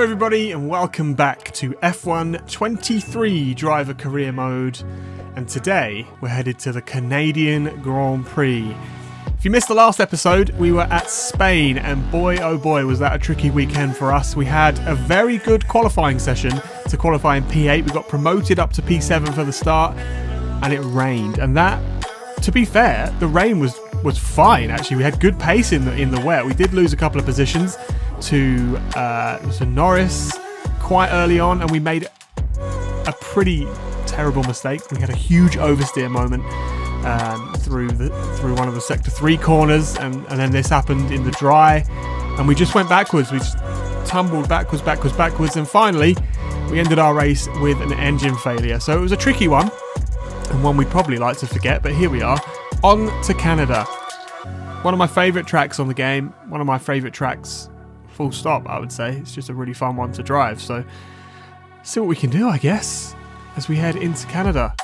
Hello everybody and welcome back to F1 23 driver career mode, and today we're headed to the Canadian Grand Prix. If you missed the last episode, we were at Spain, and boy oh boy was that a tricky weekend for us. We had a very good qualifying session to qualify in P8. We got promoted up to P7 for the start, and it rained, and that, to be fair, the rain was fine actually. We had good pace in the wet. We did lose a couple of positions to Norris quite early on, and we made a pretty terrible mistake. We had a huge oversteer moment through one of the sector 3 corners, and then this happened in the dry, and we just went backwards. We just tumbled backwards, and finally we ended our race with an engine failure. So it was a tricky one, and one we'd probably like to forget, but here we are, on to Canada. One of my favourite tracks on the game, one of my favourite tracks full stop, I would say. It's just a really fun one to drive, so see what we can do, I guess, as we head into Canada.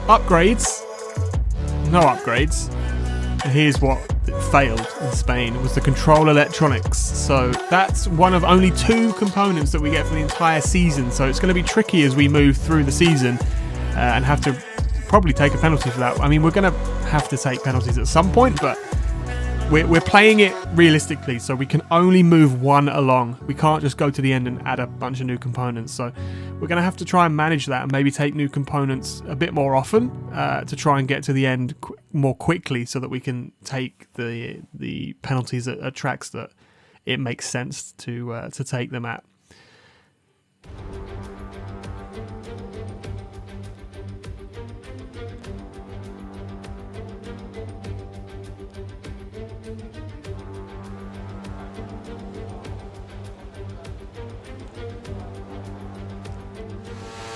Upgrades? No upgrades. And here's what failed in Spain. It was the control electronics. So that's one of only 2 components that we get for the entire season, so it's going to be tricky as we move through the season and have to probably take a penalty for that. I mean, we're going to have to take penalties at some point, but we're playing it realistically, so we can only move one along. We can't just go to the end and add a bunch of new components, so we're going to have to try and manage that and maybe take new components a bit more often to try and get to the end more quickly, so that we can take the penalties at tracks that it makes sense to take them at.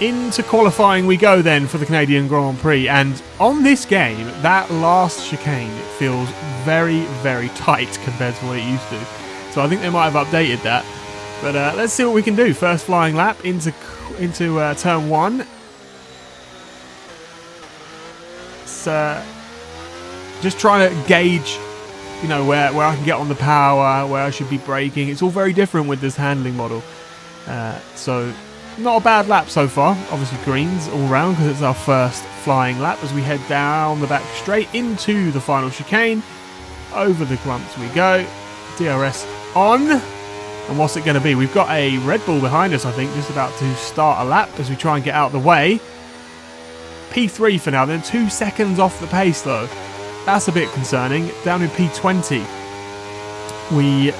Into qualifying we go then for the Canadian Grand Prix, and on this game, that last chicane feels very, very tight compared to what it used to. So I think they might have updated that. But let's see what we can do. First flying lap into turn 1. It's just trying to gauge, you know, where I can get on the power, where I should be braking. It's all very different with this handling model. So not a bad lap so far. Obviously greens all round because it's our first flying lap as we head down the back straight into the final chicane. Over the clumps we go. DRS on. And what's it going to be? We've got a Red Bull behind us, I think, just about to start a lap as we try and get out of the way. P3 for now, then 2 seconds off the pace though. That's a bit concerning. Down in P20. We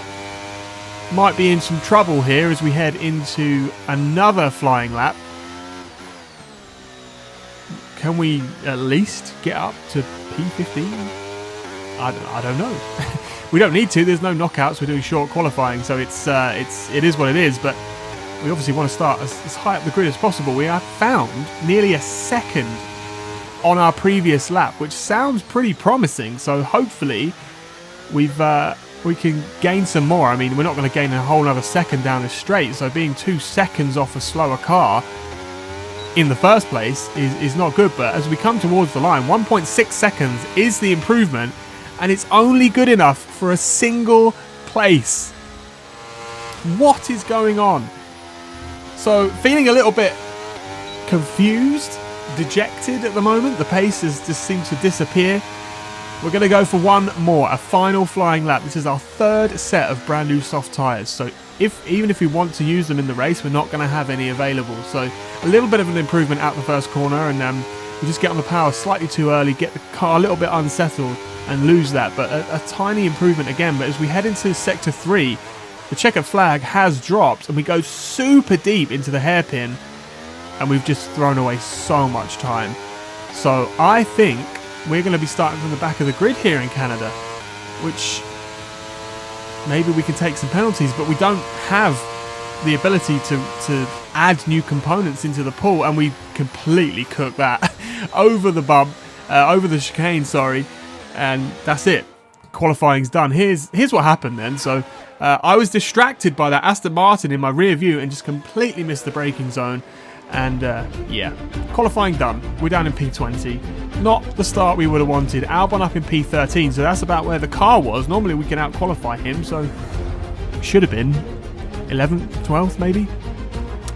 might be in some trouble here as we head into another flying lap. Can we at least get up to P15? I don't know. We don't need to. There's no knockouts. We're doing short qualifying, so it is what it is. But we obviously want to start as high up the grid as possible. We have found nearly a second on our previous lap, which sounds pretty promising. So hopefully we can gain some more. I mean, we're not going to gain a whole other second down the straight, so being 2 seconds off a slower car in the first place is not good. But as we come towards the line, 1.6 seconds is the improvement, and it's only good enough for a single place. What is going on? So feeling a little bit confused, dejected at the moment. The pace just seems to disappear. We're going to go for one more, a final flying lap. This is our 3rd set of brand new soft tyres. So even if we want to use them in the race, we're not going to have any available. So a little bit of an improvement out the first corner, and we just get on the power slightly too early, get the car a little bit unsettled and lose that. But a tiny improvement again. But as we head into sector 3, the checkered flag has dropped and we go super deep into the hairpin, and we've just thrown away so much time. So I think we're going to be starting from the back of the grid here in Canada, which maybe we can take some penalties, but we don't have the ability to add new components into the pool, and we completely cook that over the bump, over the chicane, sorry, and that's it. Qualifying's done. Here's what happened then. So I was distracted by that Aston Martin in my rear view and just completely missed the braking zone. And yeah, qualifying done. We're down in P20. Not the start we would have wanted. Albon up in P13, so that's about where the car was. Normally we can out-qualify him, so should have been 11th, 12th maybe.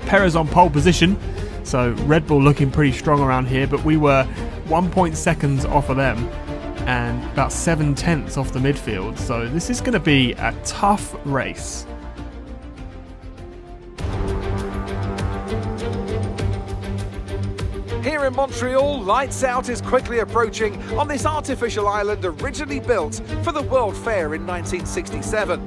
Perez on pole position, so Red Bull looking pretty strong around here, but we were 1 seconds off of them and about 7/10 off the midfield, so this is going to be a tough race. Here in Montreal, lights out is quickly approaching on this artificial island originally built for the World Fair in 1967.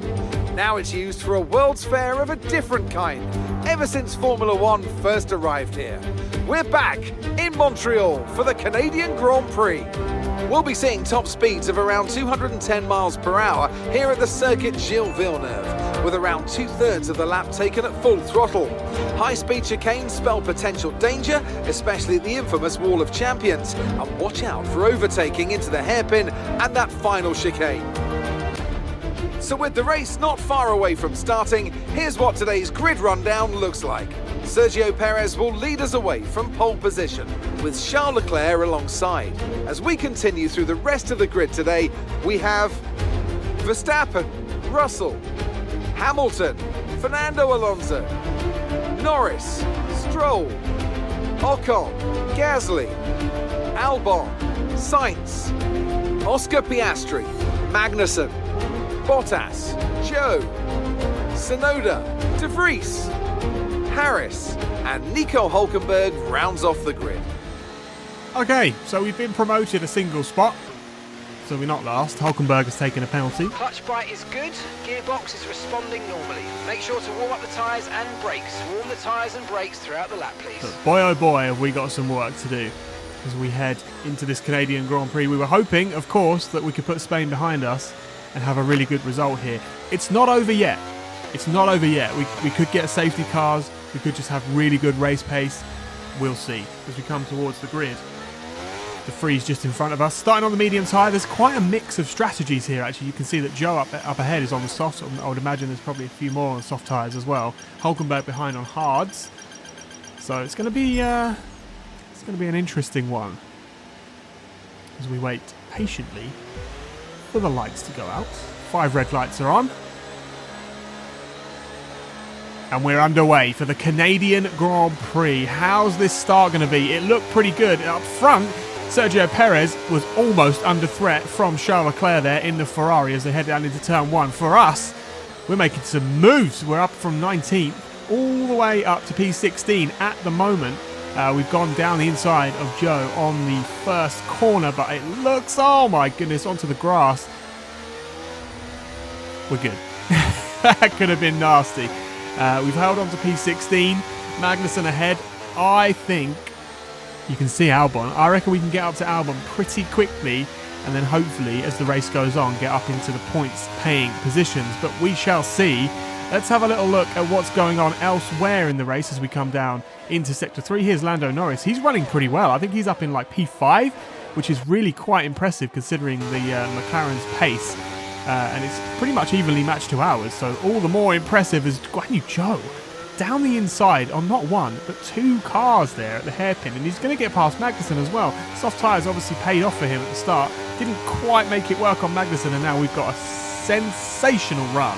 Now it's used for a World's Fair of a different kind, ever since Formula One first arrived here. We're back in Montreal for the Canadian Grand Prix. We'll be seeing top speeds of around 210 miles per hour here at the Circuit Gilles Villeneuve, with around 2/3 of the lap taken at full throttle. High-speed chicanes spell potential danger, especially the infamous Wall of Champions, and watch out for overtaking into the hairpin and that final chicane. So with the race not far away from starting, here's what today's grid rundown looks like. Sergio Perez will lead us away from pole position, with Charles Leclerc alongside. As we continue through the rest of the grid today, we have Verstappen, Russell, Hamilton, Fernando Alonso, Norris, Stroll, Ocon, Gasly, Albon, Sainz, Oscar Piastri, Magnussen, Bottas, Joe, Tsunoda, De Vries, Harris, and Nico Hülkenberg rounds off the grid. Okay, so we've been promoted a single spot, so we're not last. Hülkenberg has taken a penalty. Clutch bite is good, gearbox is responding normally. Make sure to warm up the tyres and brakes. Warm the tyres and brakes throughout the lap, please. But boy oh boy have we got some work to do as we head into this Canadian Grand Prix. We were hoping, of course, that we could put Spain behind us and have a really good result here. It's not over yet. It's not over yet. We could get safety cars. We could just have really good race pace. We'll see as we come towards the grid. The freeze just in front of us. Starting on the medium tyre, there's quite a mix of strategies here, actually. You can see that Joe up ahead is on the softs. I would imagine there's probably a few more on soft tyres as well. Hülkenberg behind on hards. So it's going to be an interesting one as we wait patiently for the lights to go out. 5 red lights are on. And we're underway for the Canadian Grand Prix. How's this start going to be? It looked pretty good. Up front, Sergio Perez was almost under threat from Charles Leclerc there in the Ferrari as they head down into turn 1. For us, we're making some moves. We're up from 19th all the way up to P16 at the moment. We've gone down the inside of Joe on the first corner, but it looks, oh my goodness, onto the grass. We're good. That could have been nasty. We've held on to P16. Magnussen ahead. I think you can see Albon. I reckon we can get up to Albon pretty quickly, and then hopefully, as the race goes on, get up into the points-paying positions. But we shall see. Let's have a little look at what's going on elsewhere in the race as we come down into Sector 3. Here's Lando Norris. He's running pretty well. I think he's up in like P5, which is really quite impressive considering the McLaren's pace. And it's pretty much evenly matched to ours. So all the more impressive is Guan Yu Zhou down the inside on not one, but 2 cars there at the hairpin. And he's going to get past Magnussen as well. Soft tyres obviously paid off for him at the start. Didn't quite make it work on Magnussen, and now we've got a sensational run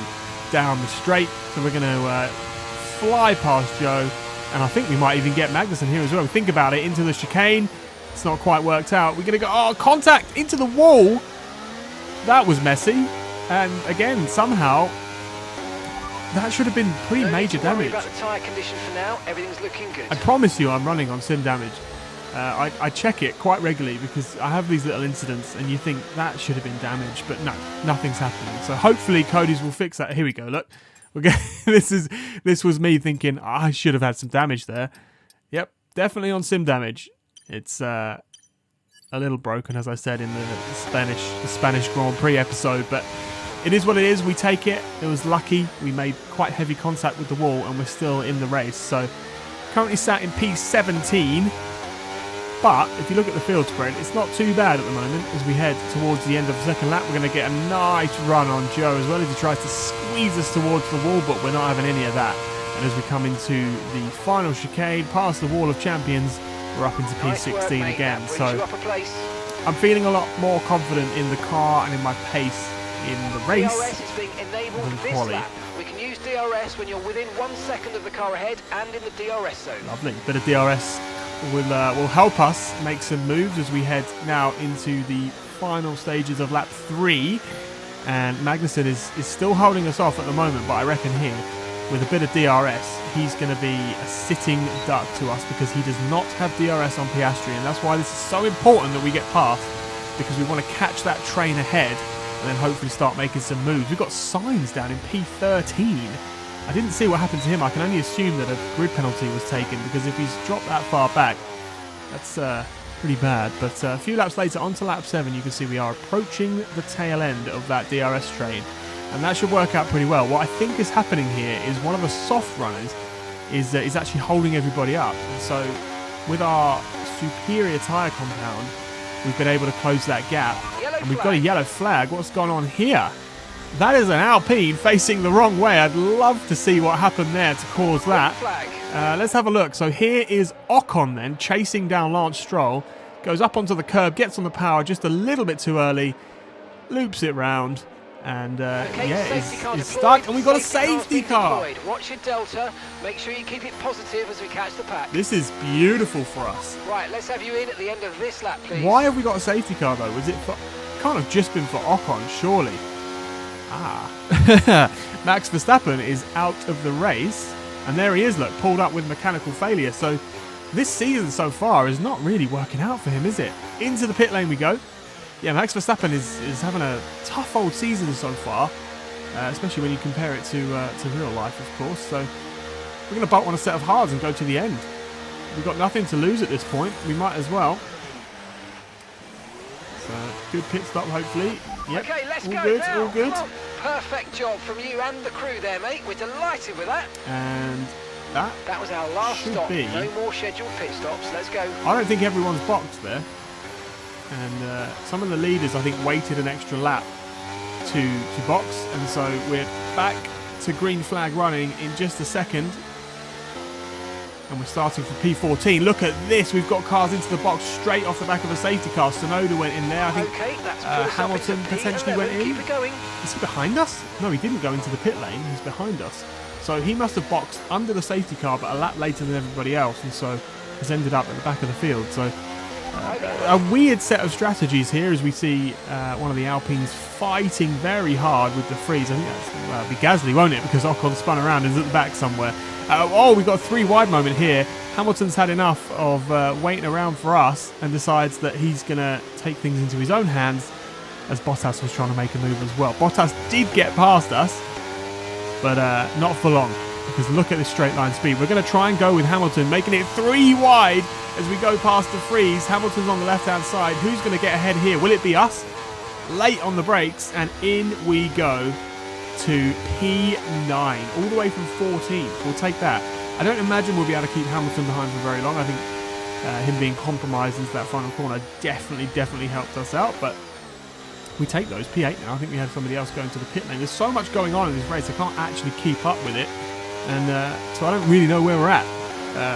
down the straight. So we're going to fly past Joe, and I think we might even get Magnussen here as well. Think about it, into the chicane. It's not quite worked out. We're going to go, oh, contact into the wall. That was messy. And again, somehow, that should have been pretty major damage. About the tyre condition for now. Everything's looking good. I promise you I'm running on sim damage. I check it quite regularly because I have these little incidents and you think that should have been damaged, but no, nothing's happening. So hopefully Cody's will fix that. Here we go, look. This was me thinking I should have had some damage there. Yep, definitely on sim damage. It's a little broken, as I said in the Spanish Grand Prix episode, but it is what it is. We take it. It was lucky. We made quite heavy contact with the wall and we're still in the race. So currently sat in P17. But if you look at the field spread, it's not too bad at the moment. As we head towards the end of the second lap, we're going to get a nice run on Joe as well as he tries to squeeze us towards the wall, but we're not having any of that. And as we come into the final chicane, past the Wall of Champions, we're up into P16 again. So I'm feeling a lot more confident in the car and in my pace in the race DRS is being enabled than this quali. lap. We can use DRS when you're within 1 second of the car ahead and in the DRS zone. Lovely. Bit of DRS will help us make some moves as we head now into the final stages of lap 3. And Magnussen is still holding us off at the moment, but I reckon here, with a bit of DRS, he's going to be a sitting duck to us because he does not have DRS on Piastri, and that's why this is so important that we get past, because we want to catch that train ahead and then hopefully start making some moves. We've got Sainz down in P13. I didn't see what happened to him. I can only assume that a grid penalty was taken, because if he's dropped that far back, that's pretty bad. But a few laps later, onto lap 7, you can see we are approaching the tail end of that DRS train, and that should work out pretty well. What I think is happening here is one of the soft runners is actually holding everybody up, and so with our superior tyre compound, we've been able to close that gap. And we've got a yellow flag. What's gone on here? That is an Alpine facing the wrong way. I'd love to see what happened there to cause that. Let's have a look. So here is Ocon then chasing down Lance Stroll. Goes up onto the curb, gets on the power just a little bit too early, loops it round, and is stuck. And we've got a safety car. Watch your delta. Make sure you keep it positive as we catch the pack. This is beautiful for us. Right, let's have you in at the end of this lap, please. Why have we got a safety car though? Was it for, can't have just been for Ocon, surely. Max Verstappen is out of the race, and there he is, look, pulled up with mechanical failure. So this season so far is not really working out for him, is it? Into the pit lane we go. Yeah, Max Verstappen is having a tough old season so far, especially when you compare it to real life, of course. So we're going to bolt on a set of hards and go to the end. We've got nothing to lose at this point. We might as well. So good pit stop, hopefully. Yep. Okay, let's all go good, now. all good. Perfect job from you and the crew there, mate. We're delighted with that. And that was our last should stop. be. No more scheduled pit stops. Let's go. I don't think everyone's boxed there. And some of the leaders, I think, waited an extra lap to box. And so we're back to green flag running in just a second. And we're starting from P14. Look at this. We've got cars into the box straight off the back of a safety car. Sonoda went in there. I think Hamilton potentially went in. Keep it going. Is he behind us? No, he didn't go into the pit lane. He's behind us. So he must have boxed under the safety car, but a lap later than everybody else. And so has ended up at the back of the field. So a weird set of strategies here as we see one of the Alpines fighting very hard with the freeze. I think that'll be Gasly, won't it? Because Ocon spun around and is at the back somewhere. We've got a 3 wide moment here. Hamilton's had enough of waiting around for us and decides that he's going to take things into his own hands, as Bottas was trying to make a move as well. Bottas did get past us, but not for long, because look at this straight line speed. We're going to try and go with Hamilton, making it 3 wide as we go past the freeze. Hamilton's on the left-hand side. Who's going to get ahead here? Will it be us? Late on the brakes, and in we go to P9, all the way from 14th. We'll take that. I don't imagine we'll be able to keep Hamilton behind for very long. I think him being compromised into that final corner definitely helped us out, but we take those. P8 now. I think we had somebody else going to the pit lane. There's so much going on in this race, I can't actually keep up with it, and so I don't really know where we're at.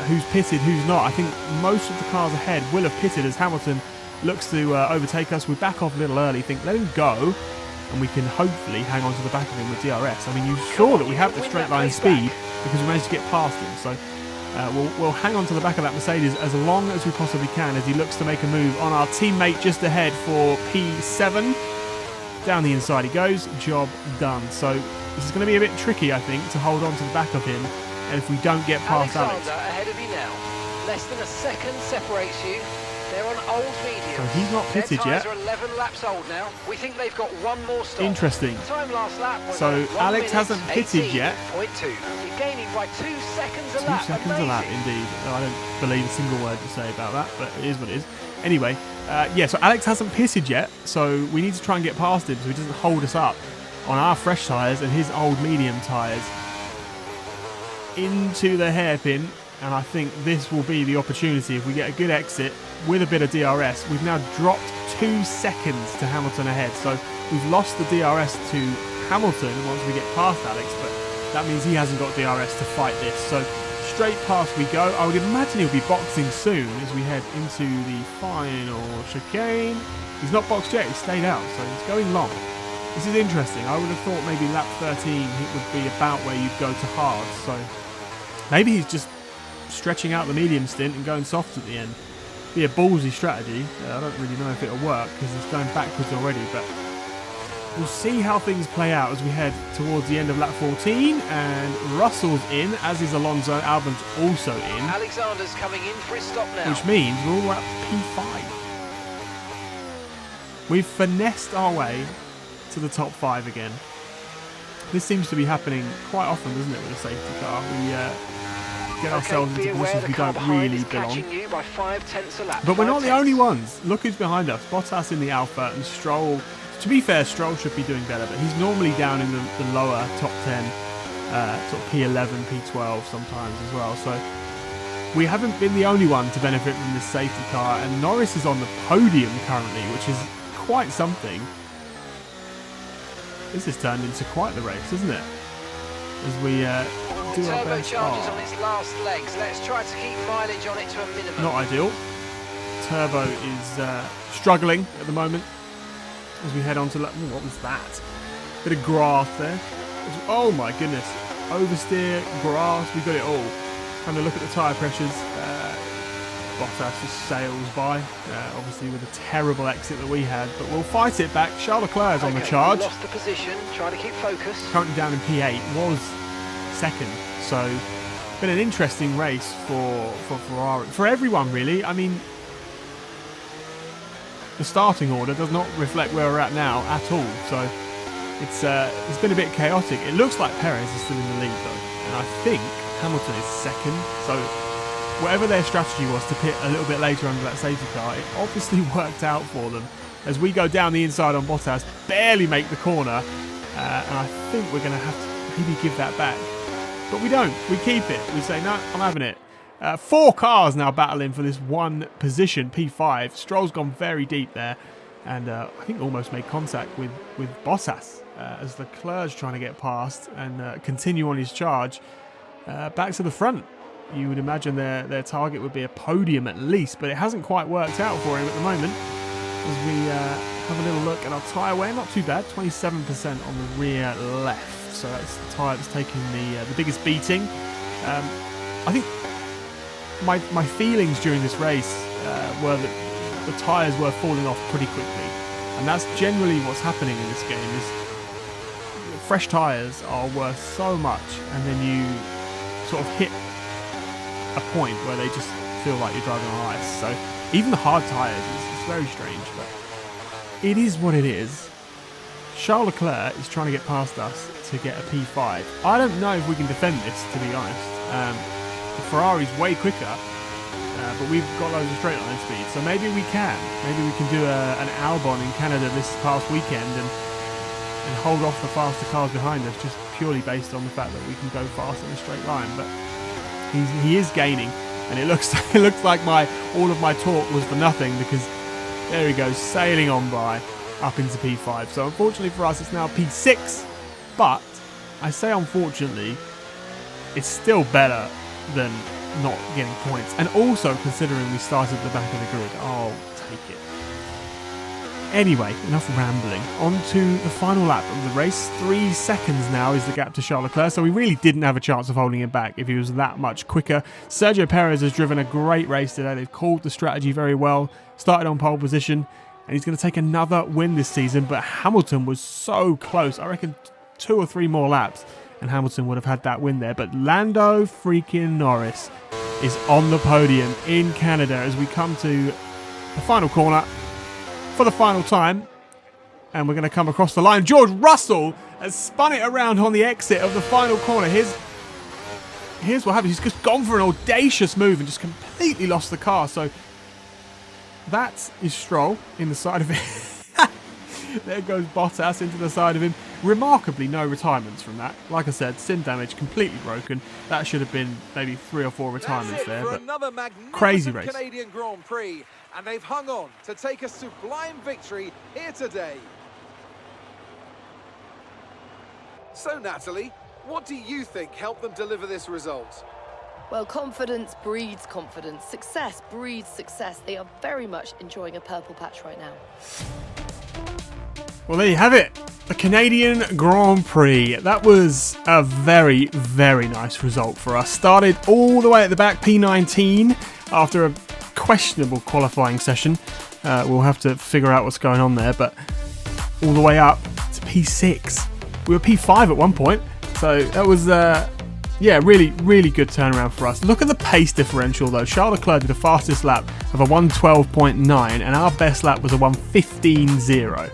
Who's pitted, who's not. I think most of the cars ahead will have pitted as Hamilton looks to overtake us. We back off a little early, think let him go, and we can hopefully hang on to the back of him with DRS. I mean, you saw that we have the straight line speed because we managed to get past him. So we'll hang on to the back of that Mercedes as long as we possibly can as he looks to make a move on our teammate just ahead for P7. Down the inside he goes. Job done. So this is going to be a bit tricky, I think, to hold on to the back of him. And if we don't get past Alex. Ahead of you now. Less than a second separates you. They're on old medium. So he's not pitted yet. Their tyres are 11 laps old now. We think they've got one more stop. Interesting. Time last lap was so Alex hasn't pitted yet. 18.2. You're gaining by 2 seconds a 2 lap. seconds a lap, indeed. I don't believe a single word you say about that, but it is what it is. Anyway, so Alex hasn't pitted yet, so we need to try and get past him so he doesn't hold us up on our fresh tyres and his old medium tyres. Into the hairpin, and I think this will be the opportunity if we get a good exit with a bit of DRS. We've now dropped 2 seconds to Hamilton ahead, so we've lost the DRS to Hamilton once we get past Alex, but that means he hasn't got DRS to fight this. So straight past we go. I would imagine he'll be boxing soon as we head into the final chicane. He's not boxed yet, he stayed out, so it's going long. This is interesting. I would have thought maybe lap 13 it would be about where you'd go to hard. So maybe he's just stretching out the medium stint and going soft at the end. Be a ballsy strategy. I don't really know if it'll work because it's going backwards already, but we'll see how things play out as we head towards the end of lap 14. And Russell's in, as is Alonso. Albon's also in. Alexander's coming in for his stop now. Which means we're all at P5. We've finessed our way to the top 5 again. This seems to be happening quite often, doesn't it, with a safety car? We get ourselves into positions we don't really belong. By 5/10 a lap. But we're not the only ones. Look who's behind us. Bottas in the Alpha and Stroll. To be fair, Stroll should be doing better, but he's normally down in the lower top 10, sort of P11, P12 sometimes as well. So we haven't been the only one to benefit from this safety car, and Norris is on the podium currently, which is quite something. This has turned into quite the race, isn't it? As we do our best. Turbochargers on its last legs. Let's try to keep mileage on it to a minimum. Not ideal. Turbo is struggling at the moment as we head on to... what was that? Bit of grass there. Oh my goodness. Oversteer, grass, we got it all. Having a look at the tyre pressures. Bottas just sails by, obviously with a terrible exit that we had, but we'll fight it back. Charles Leclerc is on the charge. Lost the position, trying to keep focus. Currently down in P8, was second, so been an interesting race for Ferrari, for everyone really. I mean, the starting order does not reflect where we're at now at all, so it's been a bit chaotic. It looks like Perez is still in the lead though, and I think Hamilton is second, so whatever their strategy was to pit a little bit later under that safety car, it obviously worked out for them. As we go down the inside on Bottas, barely make the corner, and I think we're going to have to maybe give that back. But we don't. We keep it. We say, no, I'm having it. 4 cars now battling for this one position, P5. Stroll's gone very deep there, and I think almost made contact with Bottas as Leclerc's trying to get past and continue on his charge back to the front. You would imagine their target would be a podium at least, but it hasn't quite worked out for him at the moment. As we have a little look at our tyre wear, not too bad, 27% on the rear left. So that's the tyre that's taking the biggest beating. I think my feelings during this race were that the tyres were falling off pretty quickly, and that's generally what's happening in this game. Is fresh tyres are worth so much, and then you sort of hit a point where they just feel like you're driving on ice. So even the hard tyres, it's very strange, but it is what it is. Charles Leclerc is trying to get past us to get a P5. I don't know if we can defend this, to be honest. The Ferrari's way quicker, but we've got loads of straight line speed, so maybe we can. Maybe we can do an Albon in Canada this past weekend and hold off the faster cars behind us, just purely based on the fact that we can go fast in a straight line. But he is gaining, and it looks like all of my talk was for nothing, because there he goes, sailing on by up into P5. So unfortunately for us, it's now P6, but I say unfortunately, it's still better than not getting points, and also considering we started at the back of the grid, I'll take it. Anyway, enough rambling. On to the final lap of the race. 3 seconds now is the gap to Charles Leclerc, so we really didn't have a chance of holding him back if he was that much quicker. Sergio Perez has driven a great race today. They've called the strategy very well, started on pole position, and he's going to take another win this season, but Hamilton was so close. I reckon 2 or 3 more laps, and Hamilton would have had that win there. But Lando freaking Norris is on the podium in Canada as we come to the final corner for the final time, and we're going to come across the line. George Russell has spun it around on the exit of the final corner. Here's what happens. He's just gone for an audacious move and just completely lost the car. So that is Stroll in the side of it. There goes Bottas into the side of him. Remarkably, no retirements from that. Like I said, sim damage completely broken. That should have been maybe 3 or 4 retirements there. But crazy race. Canadian Grand Prix, and they've hung on to take a sublime victory here today. So, Natalie, what do you think helped them deliver this result? Well, confidence breeds confidence. Success breeds success. They are very much enjoying a purple patch right now. Well, there you have it. The Canadian Grand Prix. That was a very, very nice result for us. Started all the way at the back, P19, after a questionable qualifying session. We'll have to figure out what's going on there, but all the way up to P6. We were P5 at one point, so that was, really, really good turnaround for us. Look at the pace differential, though. Charles Leclerc did the fastest lap of a 1:12.9, and our best lap was a 1:15.0.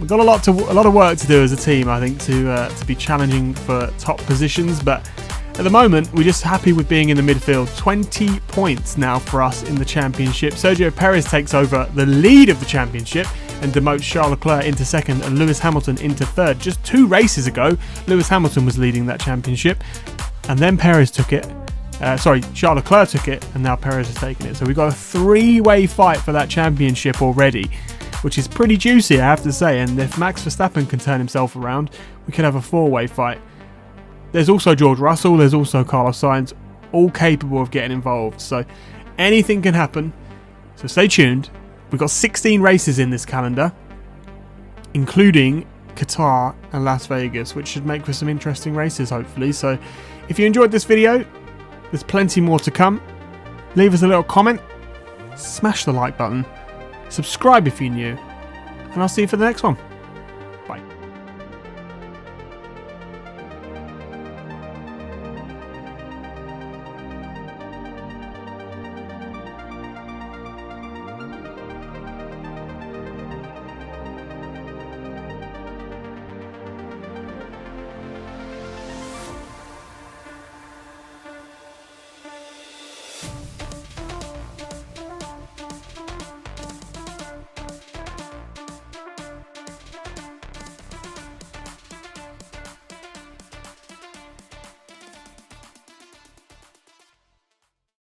We've got a lot of work to do as a team, I think, to be challenging for top positions. But at the moment, we're just happy with being in the midfield. 20 points now for us in the championship. Sergio Perez takes over the lead of the championship and demotes Charles Leclerc into second and Lewis Hamilton into third. Just 2 races ago, Lewis Hamilton was leading that championship, and then Perez took it. Charles Leclerc took it, and now Perez has taken it. So we've got a 3-way fight for that championship already, which is pretty juicy, I have to say. And if Max Verstappen can turn himself around, we could have a 4-way fight. There's also George Russell, there's also Carlos Sainz, all capable of getting involved. So anything can happen. So stay tuned. We've got 16 races in this calendar, including Qatar and Las Vegas, which should make for some interesting races, hopefully. So if you enjoyed this video, there's plenty more to come. Leave us a little comment, smash the like button, subscribe if you're new, and I'll see you for the next one.